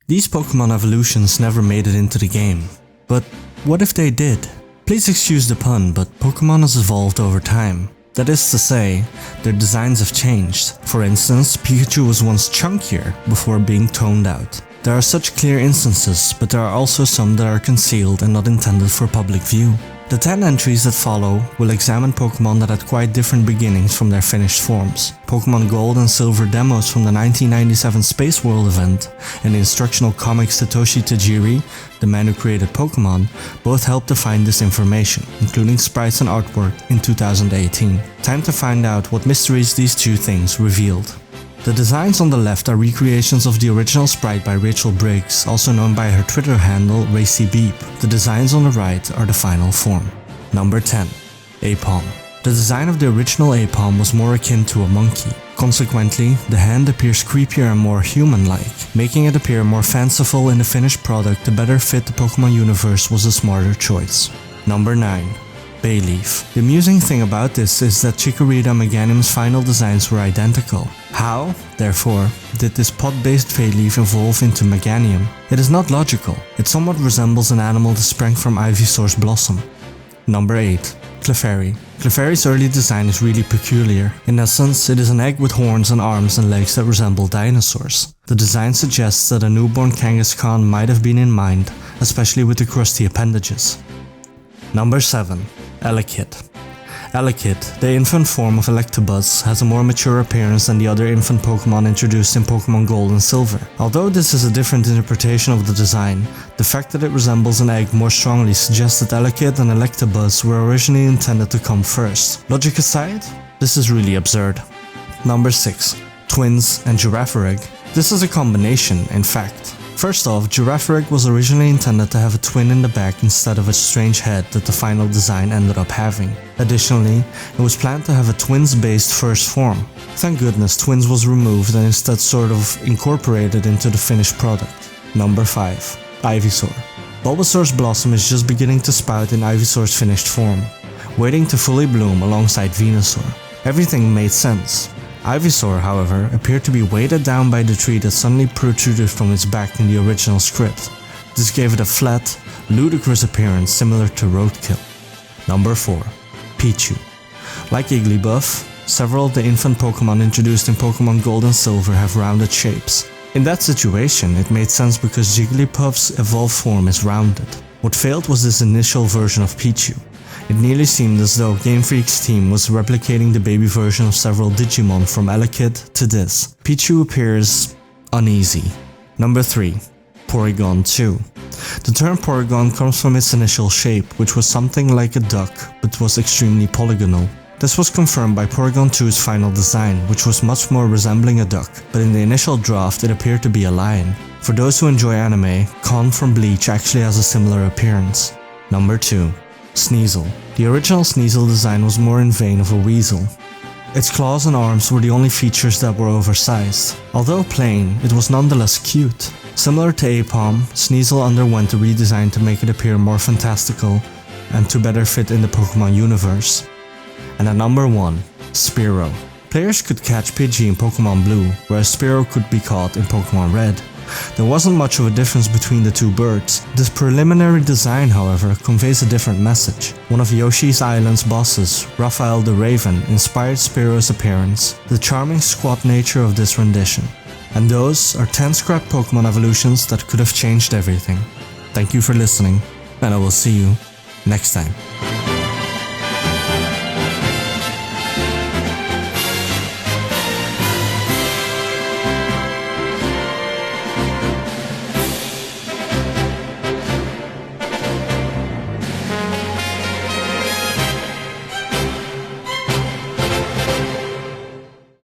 These Pokémon evolutions never made it into the game. But what if they did? Please excuse the pun, but Pokémon has evolved over time. That is to say, their designs have changed. For instance, Pikachu was once chunkier before being toned out. There are such clear instances, but there are also some that are concealed and not intended for public view. The 10 entries that follow will examine Pokémon that had quite different beginnings from their finished forms. Pokémon Gold and Silver demos from the 1997 Space World event and the instructional comic Satoshi Tajiri, the man who created Pokémon, both helped define this information, including sprites and artwork in 2018. Time to find out what mysteries these two things revealed. The designs on the left are recreations of the original sprite by Rachel Briggs, also known by her Twitter handle RacyBeep. The designs on the right are the final form. Number 10. Aipom. The design of the original Aipom was more akin to a monkey. Consequently, the hand appears creepier and more human-like, making it appear more fanciful in the finished product. To better fit the Pokémon universe was a smarter choice. Number 9. Bayleaf. The amusing thing about this is that Chikorita and Meganium's final designs were identical. How, therefore, did this pod-based Bayleaf evolve into Meganium? It is not logical. It somewhat resembles an animal that sprang from Ivysaur's blossom. Number 8. Clefairy. Clefairy's early design is really peculiar. In essence, it is an egg with horns and arms and legs that resemble dinosaurs. The design suggests that a newborn Kangaskhan might have been in mind, especially with the crusty appendages. Number 7. Elekid. Elekid, the infant form of Electabuzz, has a more mature appearance than the other infant Pokémon introduced in Pokémon Gold and Silver. Although this is a different interpretation of the design, the fact that it resembles an egg more strongly suggests that Elekid and Electabuzz were originally intended to come first. Logic aside, this is really absurd. Number 6. Twins and Girafarig. This is a combination, in fact. First off, Girafarig was originally intended to have a twin in the back instead of a strange head that the final design ended up having. Additionally, it was planned to have a twins-based first form. Thank goodness Twins was removed and instead sort of incorporated into the finished product. Number 5. Ivysaur. Bulbasaur's blossom is just beginning to sprout in Ivysaur's finished form, waiting to fully bloom alongside Venusaur. Everything made sense. Ivysaur, however, appeared to be weighted down by the tree that suddenly protruded from its back in the original script. This gave it a flat, ludicrous appearance similar to roadkill. Number 4. Pichu. Like Igglybuff, several of the infant Pokémon introduced in Pokémon Gold and Silver have rounded shapes. In that situation, it made sense because Jigglypuff's evolved form is rounded. What failed was this initial version of Pichu. It nearly seemed as though Game Freak's team was replicating the baby version of several Digimon from Elekid to this. Pichu appears uneasy. Number 3. Porygon 2. The term Porygon comes from its initial shape, which was something like a duck but was extremely polygonal. This was confirmed by Porygon 2's final design, which was much more resembling a duck, but in the initial draft it appeared to be a lion. For those who enjoy anime, Kon from Bleach actually has a similar appearance. Number 2. Sneasel. The original Sneasel design was more in vein of a weasel. Its claws and arms were the only features that were oversized. Although plain, it was nonetheless cute. Similar to Aipom, Sneasel underwent a redesign to make it appear more fantastical and to better fit in the Pokémon universe. And at number 1, Spiro. Players could catch Pidgey in Pokémon Blue, whereas Spiro could be caught in Pokémon Red. There wasn't much of a difference between the two birds. This preliminary design, however, conveys a different message. One of Yoshi's Island's bosses, Raphael the Raven, inspired Spiro's appearance, the charming squat nature of this rendition. And those are 10 scrap Pokémon evolutions that could have changed everything. Thank you for listening, and I will see you next time.